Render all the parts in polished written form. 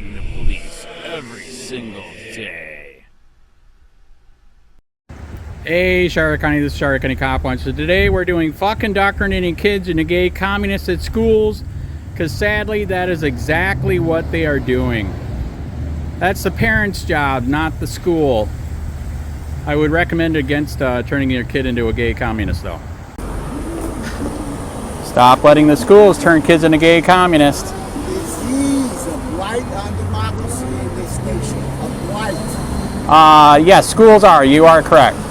facing the police every single day. Hey, Charlotte County, this is Charlotte County Cop One. So today we're doing fuck indoctrinating kids into gay communists at schools, because sadly that is exactly what they are doing. That's the parents' job, not the school. I would recommend against turning your kid into a gay communist, though. Stop letting the schools turn kids into gay communists. Disease of blight on democracy in this nation. A blight. Yes, schools are. You are correct. You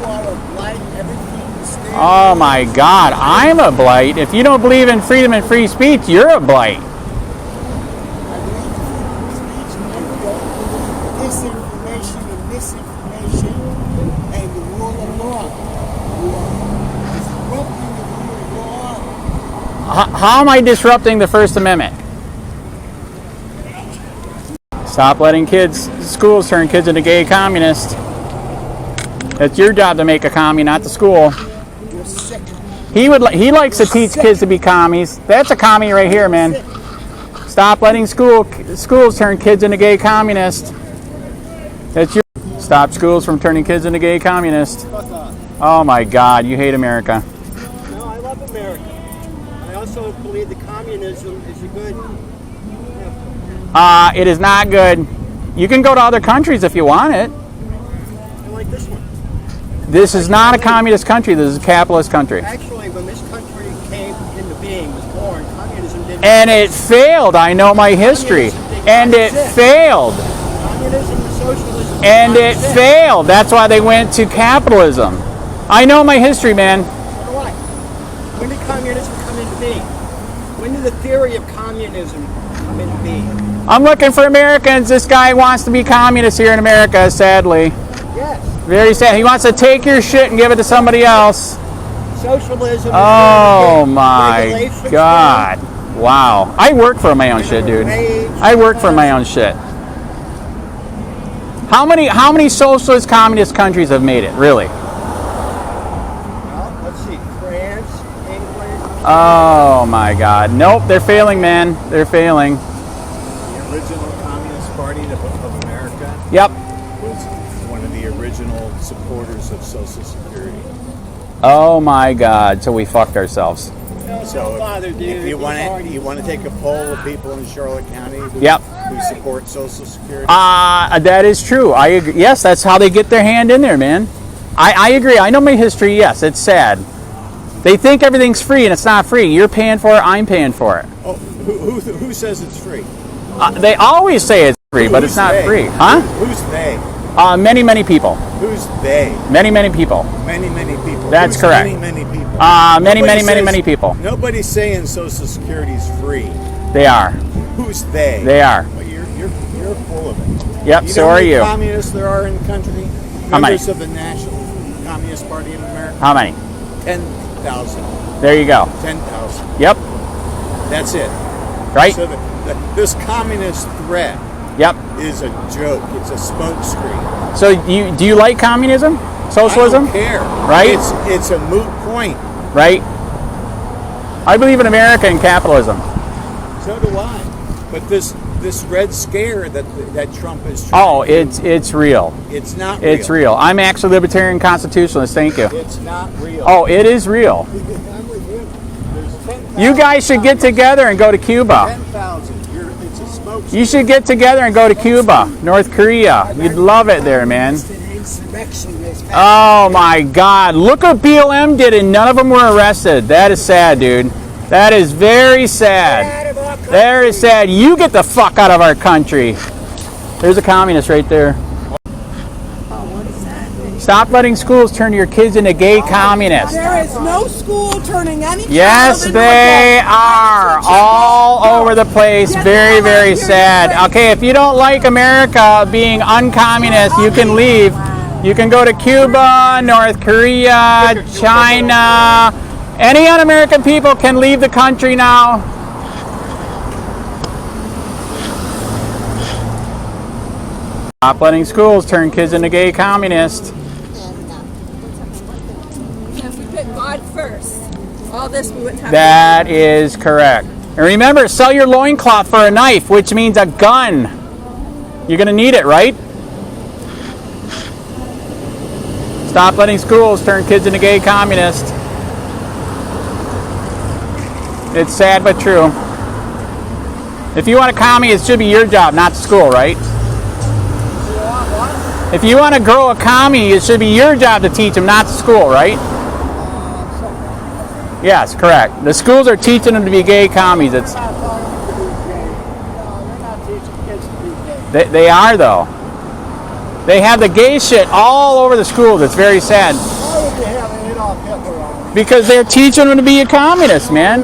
are a blight. Everything you stand Oh my God, I'm a blight. If you don't believe in freedom and free speech, you're a blight. I believe in freedom of speech and don't disinformation and misinformation and the rule of law. You are disrupting the rule of law. How am I disrupting the First Amendment? Stop letting schools turn kids into gay communists. It's your job to make a commie, not the school. You're sick. He likes to teach kids to be commies. That's a commie right here, man. Stop letting schools turn kids into gay communists. That's your. Stop schools from turning kids into gay communists. Fuck off. Oh my God, you hate America. No, I love America. I also believe that communism is a good. It is not good. You can go to other countries if you want it. I like this one. This is not a communist country. This is a capitalist country. Actually, when this country came into being, was born, communism didn't And it failed. I know my history. And it failed. Communism and socialism. And it failed. That's why they went to capitalism. I know my history, man. So do I. When did communism come into being? When did the theory of communism come into being? I'm looking for Americans. This guy wants to be communist here in America, sadly. Yes. Very sad. He wants to take your shit and give it to somebody else. Socialism. Oh my God. Wow. I work for my own shit, dude. I work for my own shit. How many socialist communist countries have made it, really? Well, let's see. France, England. Oh my God. Nope, they're failing, man. They're failing. The original Communist Party of America Yep. was one of the original supporters of Social Security. Oh my God. So we fucked ourselves. No, So don't bother, dude. if you want to take a poll of people in Charlotte County who support Social Security. That is true. I agree. Yes, that's how they get their hand in there, man. I agree. I know my history. Yes, it's sad. They think everything's free and it's not free. You're paying for it. I'm paying for it. Oh, who says it's free? They always say it's free, but it's not free. Huh? Who's they? Many people. Who's they? Many people. Many people. That's Who's correct. Many people. Many people. Nobody's saying Social Security's free. They are. Who's they? They are. Well, you're full of it. Yep, so are you. How many communists there are in the country? How many? Members of the National Communist Party in America? How many? 10,000. There you go. 10,000. Yep. That's it. Right? So this communist threat Yep. is a joke. It's a smokescreen. So do you like communism? Socialism? I don't care. Right? It's a moot point. Right? I believe in America and capitalism. So do I. But this Red Scare that Trump is trying Oh, it's real. it's not real. It's real. I'm actually libertarian constitutionalist. Thank you. It's not real. Oh, it is real. I'm with you. There's 10,000 You guys should get together and go to Cuba. 10,000. It's a smoke. You should get together and go to Cuba, North Korea. You'd love it there, man. Oh my God. Look what BLM did and none of them were arrested. That is sad, dude. That is very sad. That is sad. You get the fuck out of our country. There's a communist right there. Stop letting schools turn your kids into gay communists. There is no school turning any Yes, child into they a gay. are all over the place. Very, very sad. Okay, if you don't like America being uncommunist, you can leave. You can go to Cuba, North Korea, China. Any un-American people can leave the country now. Stop letting schools turn kids into gay communists. If we put God first, all this we wouldn't have. That is correct. And remember, sell your loincloth for a knife, which means a gun. You're going to need it, right? Stop letting schools turn kids into gay communists. It's sad but true. If you want a commie, it should be your job, not the school, right? If you want to grow a commie, it should be your job to teach them, not the school, right? Yes, correct. The schools are teaching them to be gay commies. It's they are, though. They have the gay shit all over the schools. It's very sad. Why would they have Adolf Hitler on? Because they're teaching them to be a communist, man.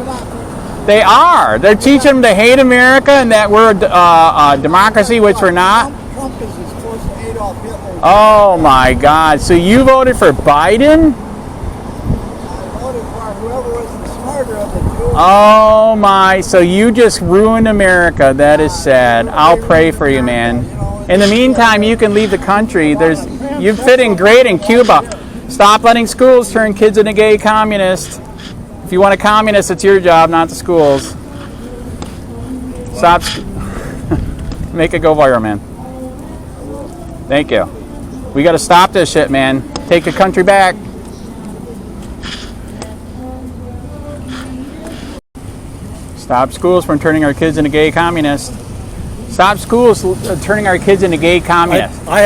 They are. They're teaching them to hate America and that we're a democracy, which we're not. Trump is as close to Adolf Hitler. Oh my God. So you voted for Biden? I voted for whoever was the smarter of the two. Oh my. So you just ruined America. That is sad. I'll pray for you, man. In the meantime, you can leave the country. You fit in great in Cuba. Stop letting schools turn kids into gay communists. If you want a communist, it's your job, not the schools. Stop. Make it go viral, man. Thank you. We got to stop this shit, man. Take the country back. Stop schools from turning our kids into gay communists. Stop schools turning our kids into gay communists. I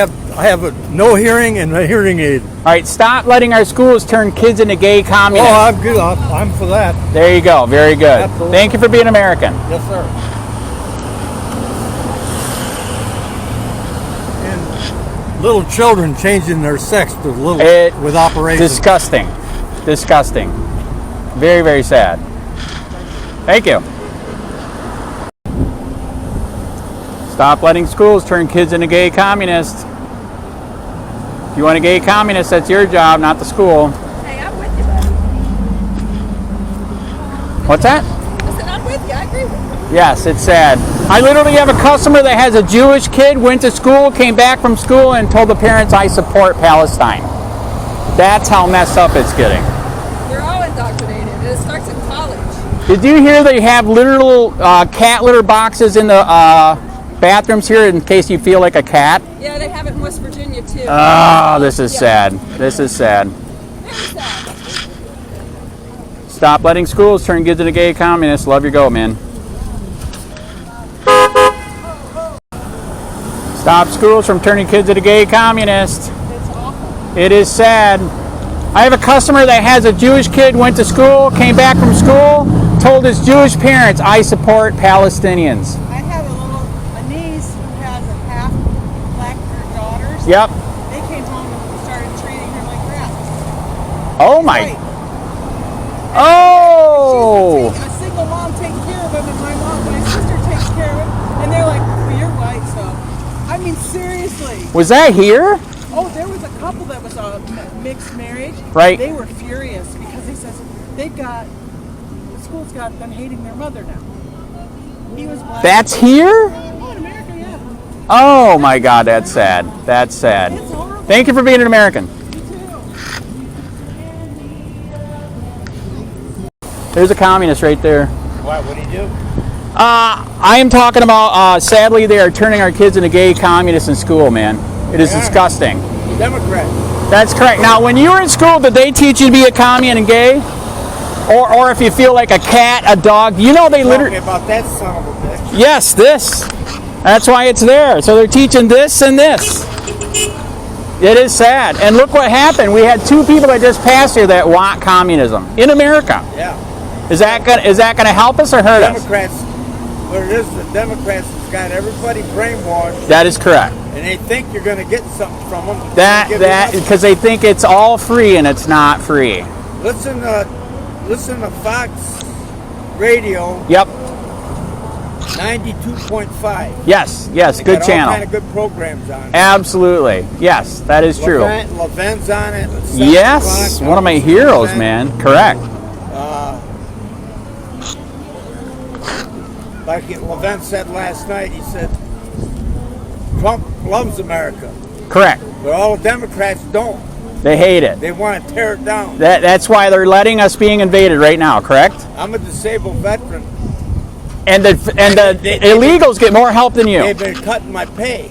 have no hearing and a hearing aid. All right, stop letting our schools turn kids into gay communists. Oh, I'm good. I'm for that. There you go. Very good. Absolutely. Thank you for being American. Yes, sir. And little children changing their sex to with operations. Disgusting. Disgusting. Very, very sad. Thank you. Stop letting schools turn kids into gay communists. If you want a gay communist, that's your job, not the school. Hey, I'm with you, buddy. What's that? I said, I'm with you. I agree with you. Yes, it's sad. I literally have a customer that has a Jewish kid, went to school, came back from school, and told the parents, I support Palestine. That's how messed up it's getting. They're all indoctrinated, and it starts in college. Did you hear they have literal cat litter boxes in the bathrooms here in case you feel like a cat? Yeah, they have it in West Virginia, too. Oh, this is sad. This is sad. Very sad. Stop letting schools turn kids into gay communists. Love your goat, man. Stop schools from turning kids into gay communists. It's awful. It is sad. I have a customer that has a Jewish kid, went to school, came back from school, told his Jewish parents, I support Palestinians. I have a niece who has a half black daughters. Yep. They came home and started treating her like rats. Oh my. Right. Oh. She's a single mom taking care of him, and my sister takes care of him, and they're like, well, you're white, so. I mean, seriously. Was that here? Oh, there was a couple that was a mixed marriage. Right. They were furious because he says the school's got them hating their mother now. He was black. That's here? Oh, in America, yeah. Oh my God, that's sad. That's sad. It's horrible. Thank you for being an American. Me too. There's a communist right there. What do you do? I am talking about, sadly, they are turning our kids into gay communists in school, man. It is disgusting. Democrat. That's correct. Now, when you were in school, did they teach you to be a commie and a gay? Or if you feel like a cat, a dog, you know they literally... Talking about that son of a bitch. Yes, this. That's why it's there. So they're teaching this and this. It is sad. And look what happened. We had two people that just passed here that want communism in America. Yeah. Is that gonna help us or hurt us? Democrats, what it is, the Democrats has got everybody brainwashed, That is correct. and they think you're going to get something from them. That because they think it's all free and it's not free. Listen to Fox Radio. Yep. 92.5. Yes. They Good got channel. all kind of good programs on it. Absolutely. Yes, that is true. Levin's on it. at 7 Yes, o'clock. one of my heroes, Levin. man. Correct. Like Levin said last night, he said, Trump loves America, Correct. but all the Democrats don't. They hate it. They want to tear it down. That's why they're letting us being invaded right now, correct? I'm a disabled veteran. And the illegals get more help than you. They've been cutting my pay,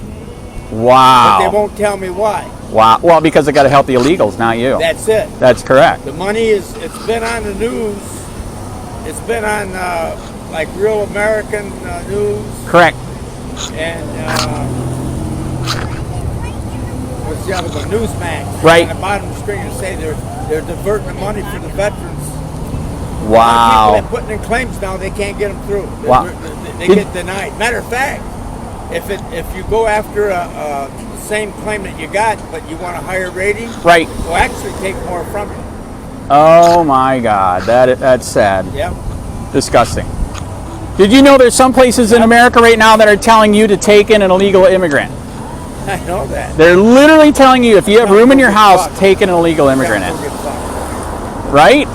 Wow. but they won't tell me why. Wow. Well, because they got to help the illegals, not you. That's it. That's correct. The money it's been on the news. It's been on like Real American News. Correct. And what's the other one? Newsmax. Right. On the bottom of the screen, they say they're diverting the money for the veterans. Wow. People that putting in claims now, they can't get them through. Wow. They get denied. Matter of fact, if you go after the same claim that you got, but you want a higher rating, Right. we'll actually take more from you. Oh my God. That's sad. Yep. Disgusting. Did you know there's some places in America right now that are telling you to take in an illegal immigrant? I know that. They're literally telling you if you have room in your house, take in an illegal immigrant in. Right?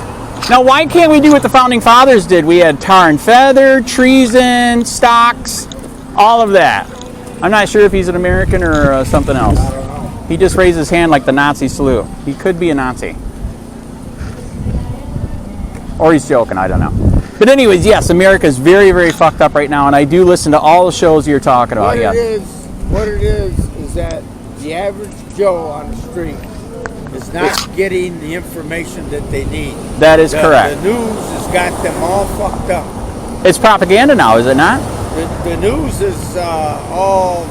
Now, why can't we do what the Founding Fathers did? We had tar and feather, treason, stocks, all of that. I'm not sure if he's an American or something else. I don't know. He just raised his hand like the Nazi salute. He could be a Nazi. Or he's joking, I don't know. But anyways, yes, America is very, very fucked up right now, and I do listen to all the shows you're talking about. What it is that the average Joe on the street is not getting the information that they need. That is correct. The news has got them all fucked up. It's propaganda now, is it not? The news is all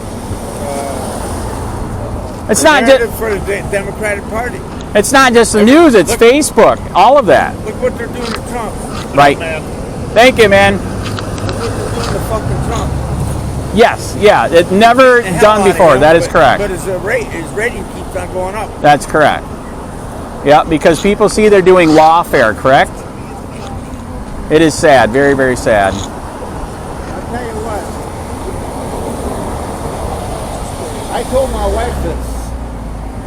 It's not narrative just for the Democratic Party. it's not just the news, it's Look- Facebook, all of that. Look what they're doing to Trump. Right. Thank you, man. Look what they're doing to fucking Trump. Yes, yeah, it never The hell done outta before. him, That is but- correct. But his rating keeps on going up. That's correct. Yeah, because people see they're doing lawfare, correct? It is sad, very, very sad. I'll tell you what. I told my wife this.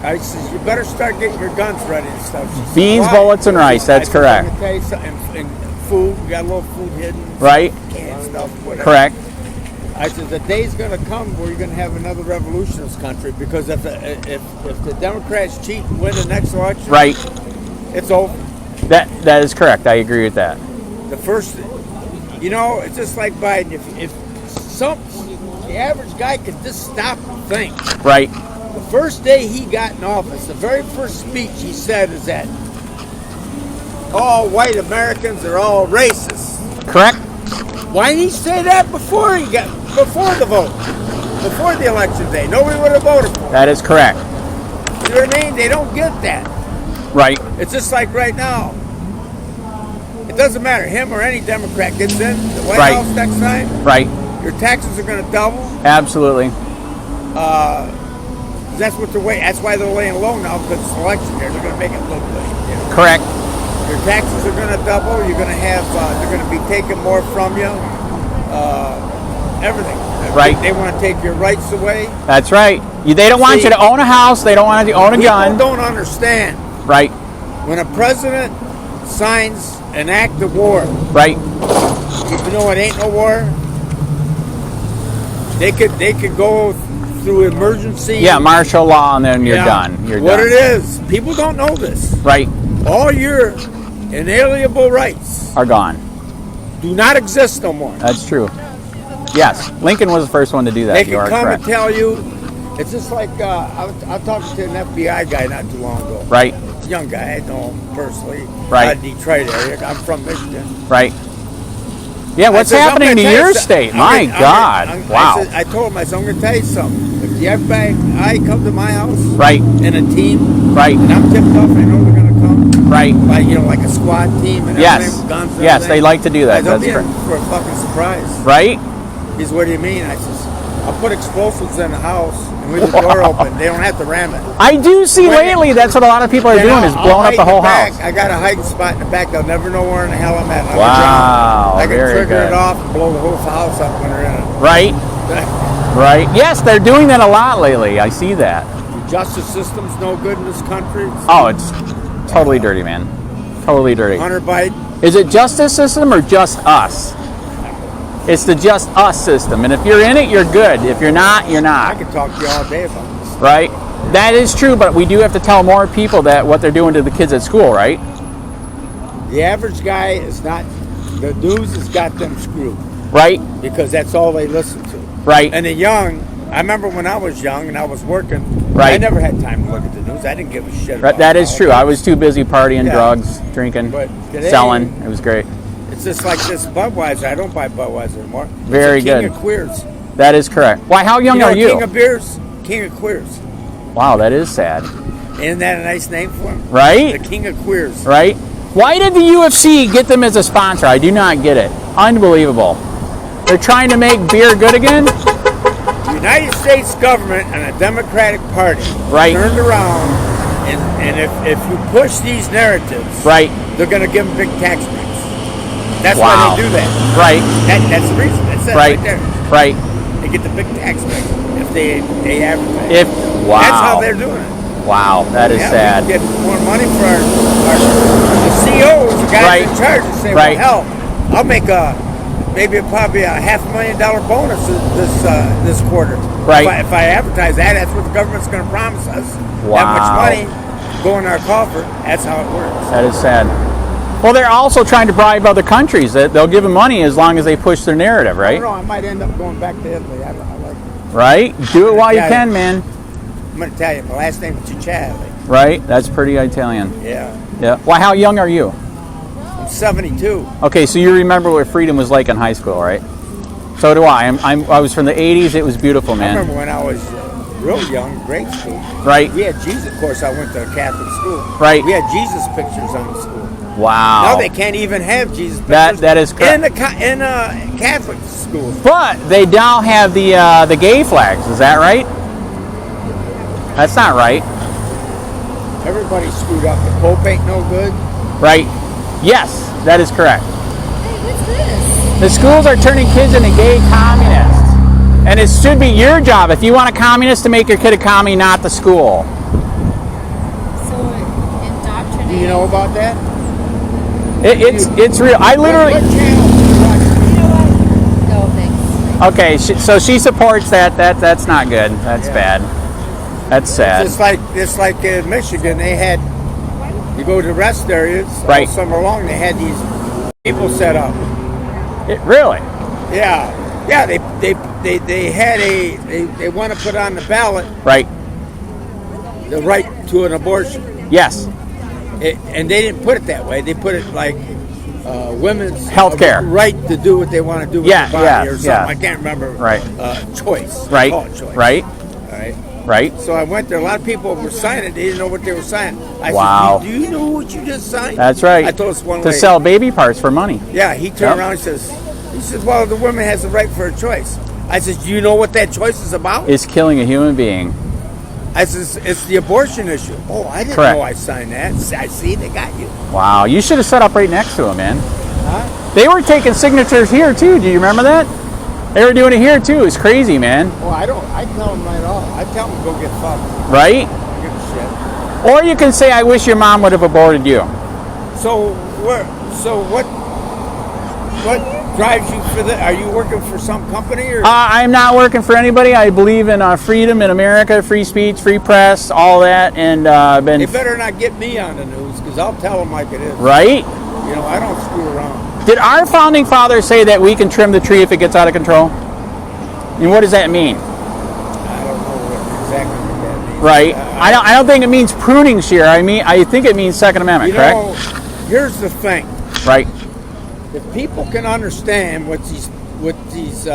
I said, you better start getting your guns ready and stuff. She said, Beans, "Why?" bullets, and rice, that's I said, correct. Let me tell you something. And food, we got a little food hidden. Right? Canned stuff, whatever. Correct. I said, the day's going to come where you're going to have another revolution in this country, because if the Democrats cheat and win the next election, Right. it's over. That is correct. I agree with that. The first, it's just like Biden. If the average guy could just stop and think. Right. The first day he got in office, the very first speech he said is that all white Americans are all racist. Correct? Why didn't he say that before the vote, before the election day? Nobody would have voted for him. That is correct. You know what I mean? They don't get that. Right. It's just like right now. It doesn't matter, him or any Democrat gets in the White Right. House next time. Right. Your taxes are going to double. Absolutely. That's what they're waiting. That's why they're laying low now, because it's election year. They're going to make it look good. Correct. Your taxes are going to double. You're going to have. They're going to be taking more from you. Everything. Right. They want to take your rights away. That's right. They don't want See, you to own a house. They don't want you to own a gun. People don't understand. Right. When a president signs an act of war, Right. you know it ain't no war. They could go through emergency. Yeah, martial law, and then you're Yeah. done. You're what done. it is, people don't know this. Right. All your inalienable rights Are gone. do not exist no more. That's true. Yes. Lincoln was the first one to do that. They You can are come correct. and tell you. It's just like I was talking to an FBI guy not too long ago. Right. Young guy, I know him personally. Right. Out of Detroit area. I'm from Michigan. Right. Yeah, what's I said, happening I'm to gonna tell your you state? something. My I'm God. gonna- Wow. I told him, I'm going to tell you something. If the FBI come to my house Right. in a team, Right. and I'm tipped off, I know they're going to come, Right. like a SWAT team and Yes. everything, guns and Yes, everything. they like to do that. They'll That's be in correct. for a fucking surprise. Right? He says, what do you mean? I says, I'll put explosives in the house and leave the door open. They don't have to ram it. I do see lately that's what a lot of people are And doing is I'll blowing up hide the in whole back. house. I got a hiding spot in the back. They'll never know where in the hell I'm at. Wow, I can very trigger good. it off and blow the whole house up when they're in it. Right? Right. Yes, they're doing that a lot lately. I see that. The justice system's no good in this country. Oh, it's totally dirty, man. Totally dirty. Hunter Biden. Is it justice system or just us? It's the just us system. And if you're in it, you're good. If you're not, you're I not. could talk to you all day about this. Right? That is true, but we do have to tell more people that what they're doing to the kids at school, right? The average guy is not. The news has got them screwed. Right. because that's all they listen to. Right. And the young, I remember when I was young and I was working, Right. I never had time to look at the news. I didn't give a shit Right, about that is true. I politics. was too busy partying, Yeah. drugs, drinking, But today- selling. It was great. It's just like this Budweiser. I don't buy Budweiser anymore. Very it's the king good. of queers. That is correct. Why? How young You know, are you? King of beers, king of queers. Wow, that is sad. Isn't that a nice name for him? Right? The king of queers. Right? Why did the UFC get them as a sponsor? I do not get it. Unbelievable. They're trying to make beer good again? The United States government and the Democratic Party Right. turned around, and if you push these narratives, Right. they're going to give them big tax breaks. That's Wow. why they do that. Right. That's the reason. That's it Right. right there. Right. They get the big tax breaks if they advertise. Wow. That's how they're doing it. Wow, that is Yeah, sad. we get more money for our the CEOs, the guys Right. in charge, and say, Right. well, hell, I'll make probably a $500,000 bonus this quarter. Right. If I advertise that, that's what the government's going to promise us. That Wow. much money go in our coffer. That's how it works. That is sad. Well, they're also trying to bribe other countries. They'll give them money as long as they push their narrative, I right? don't know. I might end up going back to Italy. I like. Right? Do it while you Yeah. can, man. I'm going to tell you, my last name is Ciccielli. Right? That's pretty Italian. Yeah. Yeah. Why? How young are you? I'm 72. Okay, so you remember what freedom was like in high school, right? So do I. I was from the 80s. It was beautiful, I man. remember when I was real young, grade school. Right? We had Jesus, of course, I went to a Catholic school. Right. We had Jesus pictures on the school. Wow. Now they can't even have Jesus pictures. That is correct. In Catholic schools. But they now have the gay flags. Is that right? That's not right. Everybody's screwed up. The Pope ain't no good. Right? Yes, that is correct. Hey, what's this? The schools are turning kids into gay communists. And it should be your job, if you want a communist, to make your kid a commie, not the school. So indoctrinated. Do you know about that? It's real. I literally... What channel do you watch? You know what? No, thanks. Okay, so she supports that. That's not good. That's bad. That's sad. It's like in Michigan, they had, you go to rest areas Right. all summer long, they had these people set up. Really? Yeah. Yeah, they want to put on the ballot Right. the right to an abortion. Yes. And they didn't put it that way. They put it like women's Healthcare. right to do what they want to do with Yeah, their body yeah, or something. yeah. I can't remember. Right. Choice. They Right. call it choice. Right. All right. Right. So I went there. A lot of people were signing. They didn't know what they were signing. I Wow. said, do you know what you just signed? That's right. I told this one To lady. sell baby parts for money. Yeah, he turned Yep. around and says, well, the woman has the right for a choice. I said, do you know what that choice is about? Is killing a human being. I says, it's the abortion issue. Oh, I didn't Correct. know I signed that. I see, they got you. Wow. You should have set up right next to him, man. Huh? They were taking signatures here too. Do you remember that? They were doing it here too. It's crazy, man. Well, I tell them right off. I tell them to go get fucked. Right? I don't give a shit. Or you can say, I wish your mom would have aborted you. So what drives you for that? Are you working for some company or? I'm not working for anybody. I believe in freedom in America, free speech, free press, all that. And I've been... They better not get me on the news because I'll tell them like it is. Right? You know, I don't screw around. Did our founding fathers say that we can trim the tree if it gets out of control? And what does that mean? I don't know exactly what that means. Right? I don't think it means pruning shear. I think it means Second Amendment, You correct? know, here's the thing. Right. If people can understand what these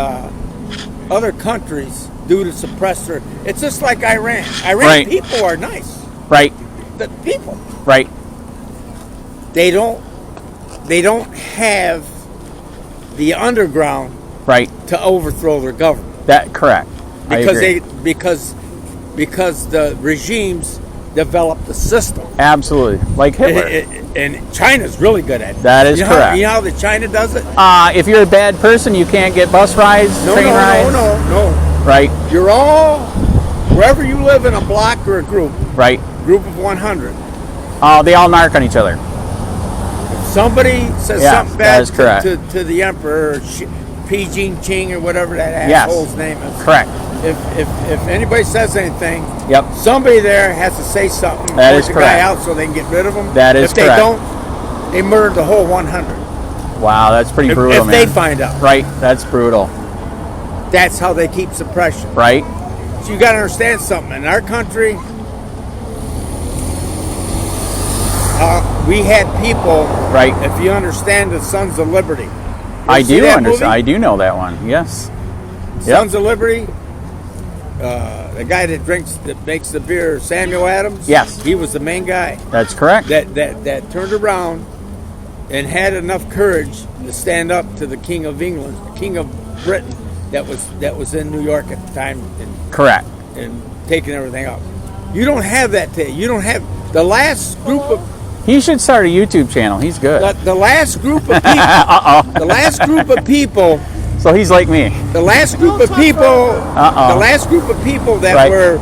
other countries do to suppress their, it's just like Iran. Right. People are nice. Right. The people. Right. They don't have the underground Right. to overthrow their government That correct. I agree. because the regimes developed the system. Absolutely. Like Hitler. And China's really good at it. That is correct. You know how the China does it? If you're a bad person, you can't get bus rides, train rides. No. Right. You're all, wherever you live in a block or a group Right. of 100. They all narc on each other. If somebody says Yes, something that bad is correct. to the emperor, or P. Ching or whatever that Yes. asshole's name is. Correct. If anybody says anything, Yep. somebody there has to say something. That point is the correct. guy out so they can get rid of him. That is if they correct. don't, they murdered the whole 100. Wow, that's pretty brutal, if man. they find out. Right, that's brutal. That's how they keep suppression. Right? So you got to understand something. In our country, we had people. Right. If you understand the Sons of Liberty, you I see do that understand. movie? I do know that one. Yes. Sons of Liberty. The guy that makes the beer, Samuel Adams. Yes. He was the main guy That's correct. that turned around and had enough courage to stand up to the King of England, King of Britain, that was in New York at the time, Correct. and taking everything up. You don't have that today. You don't have the last group of He should start a YouTube channel. He's good. the last group of people. The last group of people. So he's like me. The last group of people. The last group of people that Right. were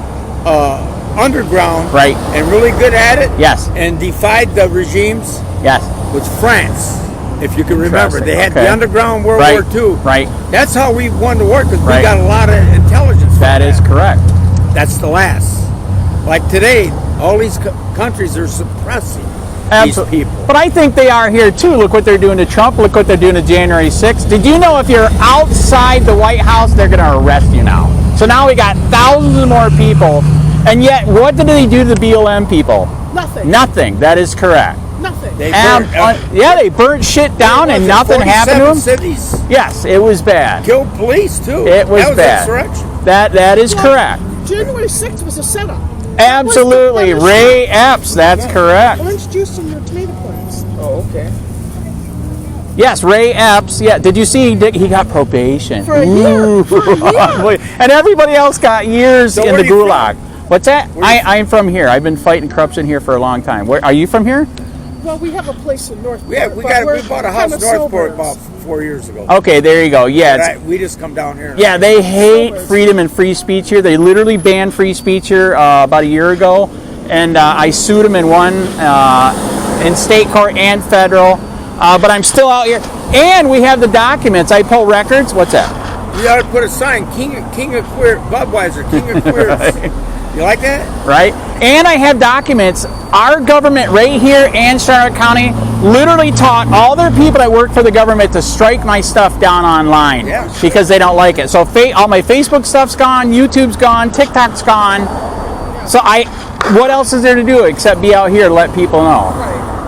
underground, Right. and really good at it. Yes. And defied the regimes Yes. was France. If you can remember, Interesting. they had Okay. the underground World Right. War II. Right. That's how we won the war, because Right. we got a lot of intelligence. That is correct. That's the last. Like today, all these countries are suppressing Absolutely. these people. But I think they are here too. Look what they're doing to Trump. Look what they're doing to January 6th. Did you know if you're outside the White House, they're going to arrest you now? So now we got thousands of more people. And yet, what did they do to the BLM people? Nothing. Nothing. That is correct. Nothing. They Yeah, they burnt shit down and nothing happened to them. Cities Yes, it was bad. killed police too. It was that was bad. insurrection. That is correct. January 6th was a setup. Absolutely. That was the Ray Epps, that's correct. orange juice in your tomato plants. Oh, okay. Yes, Ray Epps. Yeah, did you see he got probation? For a year. Ooh. For a year. And everybody else got years So in where the are you gulag. What's that? Where are you I'm from here. I've been fighting corruption here for a long time. Where are you from here? Well, we have a place in Northport. We but bought a we're house kinda in Northport sober. about 4 years ago. Okay, there you go. Yeah, it's, We just come down here. yeah, they hate freedom and free speech here. They literally banned free speech here about a year ago, and I sued them and won in state court and federal. But I'm still out here, and we have the documents. I pull records. What's that? You ought to put a sign, King of Queer, Budweiser, King of Queers. You like that? Right? And I have documents. Our government right here and Charlotte County literally taught all their people that work for the government to strike my stuff down online because they don't like it. So all my Facebook stuff's gone, YouTube's gone, TikTok's gone. So what else is there to do except be out here to let people know?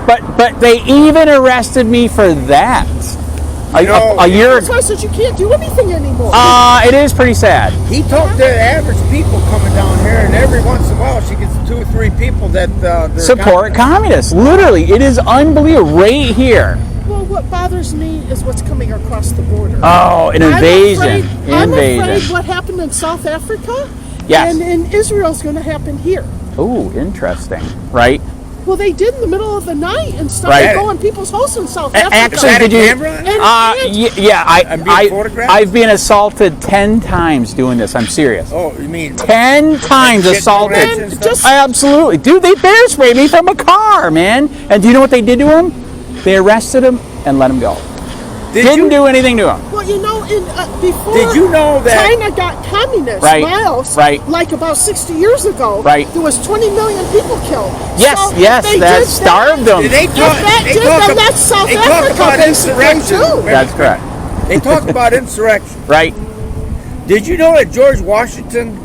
But they even arrested me for that. A year That's why I said you can't do anything anymore. It is pretty sad. He talked to average people coming down here, and every once in a while she gets 2 or 3 people that Support communists. Literally, it is unbelievable. Right here. Well, what bothers me is what's coming across the border. Oh, an invasion. I'm afraid what happened in South Africa Yes. and in Israel is going to happen here. Ooh, interesting. Right? Well, they did in the middle of the night and started Right. going people's houses in South Africa. Actually, did you? camera? Yeah, I'm being photographed? I've been assaulted 10 times doing this. I'm serious. Oh, you mean 10 times Shit assaulted. bullets and stuff? Absolutely. Dude, they bear sprayed me from a car, man. And do you know what they did to him? They arrested him and let him go. Didn't do anything to him. Well, you know, before Did you know that- China got communist, Right, Miles, right. like about 60 years ago, Right. there was 20 million people killed. Yes, So yes, they that did starved them. Did they If talk, that they did talk them, ab- that's South they talk Africa about basically, insurrection. too. That's correct. They talk about insurrection. Right, Did you know that George Washington,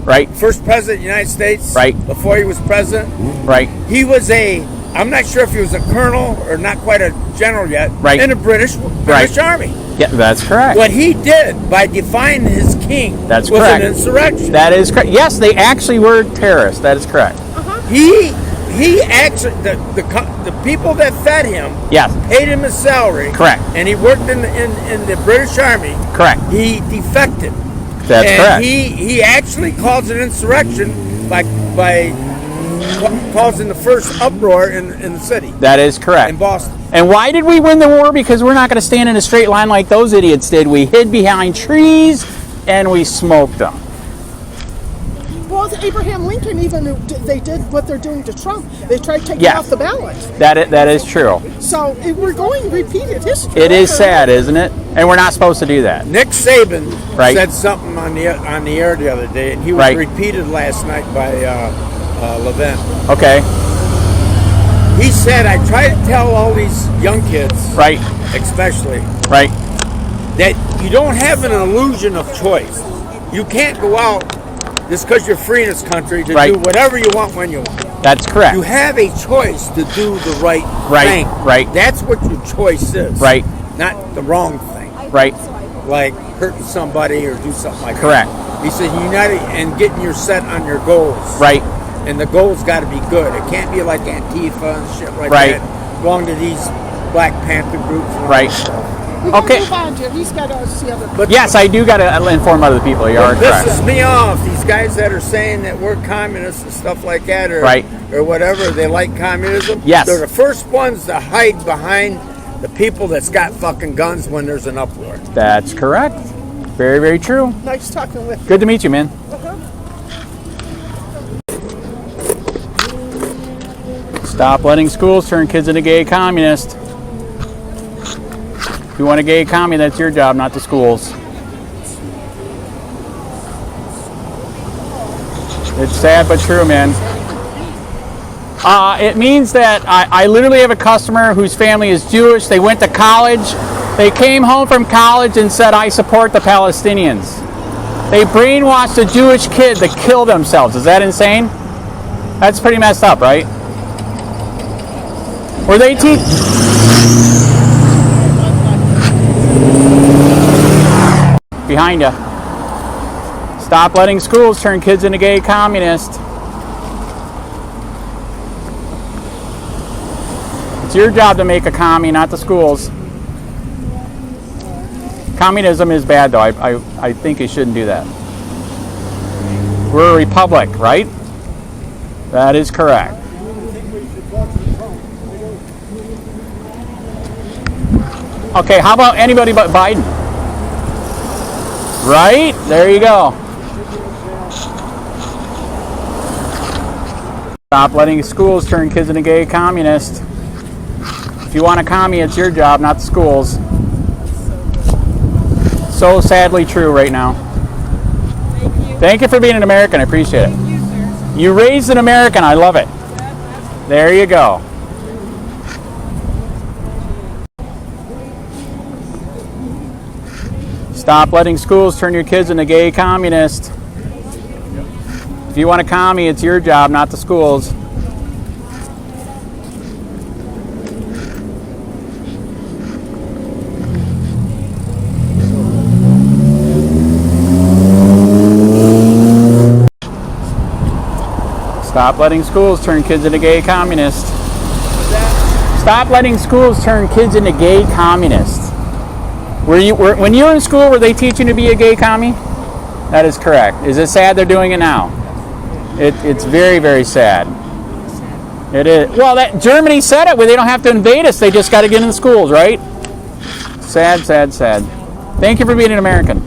right, first president of the United States, Right. before he was president, right. he was I'm not sure if he was a colonel or not quite a general yet, Right. in the British Army. Yeah, that's correct. What he did by defying his king That's was correct. an insurrection. That is correct. Yes, they actually were terrorists. That is correct. He actually the people that fed him Yes, paid him his salary. Correct. And he worked in the British Army. correct. He defected. That's and correct. He actually caused an insurrection by causing the first uproar in the city, That is correct. in Boston. And why did we win the war? Because we're not going to stand in a straight line like those idiots did. We hid behind trees and we smoked them. Well, Abraham Lincoln they did what they're doing to Trump. They tried taking Yeah. off the ballot. That is true. So we're going repeated history. It is sad, isn't it? And we're not supposed to do that. Nick Saban Right. said something on the air the other day, and he was Right. repeated last night by Levin. Okay. He said, I try to tell all these young kids, Right. especially, Right. that you don't have an illusion of choice. You can't go out just because you're free in this country to Right. do whatever you want when you want. That's correct. You have a choice to do the right thing. Right. That's what your choice is. Right. Not the wrong thing. Right. Like hurting somebody or do something like Correct. that. He said united and getting your set on your goals. Right. And the goals got to be good. It can't be like Antifa and shit like Right. that. Belong to these Black Panther groups. And all Right. that stuff. We gotta Okay. move on, Jim. He's got to see other. But Yes, I do got to inform other people. You are This correct. pisses me off. These guys that are saying that we're communists and stuff like that, or Right. or whatever, they like communism. Yes. They're the first ones to hide behind the people that's got fucking guns when there's an uproar. That's correct. Very, very true. Nice talking with you. Good to meet you, man. Stop letting schools turn kids into gay communists. If you want a gay commie, that's your job, not the schools. It's sad but true, man. It means that I literally have a customer whose family is Jewish. They went to college. They came home from college and said, I support the Palestinians. They brainwashed a Jewish kid to kill themselves. Is that insane? That's pretty messed up, right? Were they teach? Behind you. Stop letting schools turn kids into gay communists. It's your job to make a commie, not the schools. Communism is bad, though. I think you shouldn't do that. We're a republic, right? That is correct. Okay, how about anybody but Biden? Right? There you go. Stop letting schools turn kids into gay communists. If you want a commie, it's your job, not the schools. So sadly true right now. Thank you for being an American. I appreciate it. You raised an American. I love it. There you go. Stop letting schools turn your kids into gay communists. If you want a commie, it's your job, not the schools. Stop letting schools turn kids into gay communists. Stop letting schools turn kids into gay communists. When you were in school, were they teaching you to be a gay commie? That is correct. Is it sad they're doing it now? It's very, very sad. It is. Well, that Germany said it. Where they don't have to invade us. They just got to get in the schools, right? Sad, sad, sad. Thank you for being an American.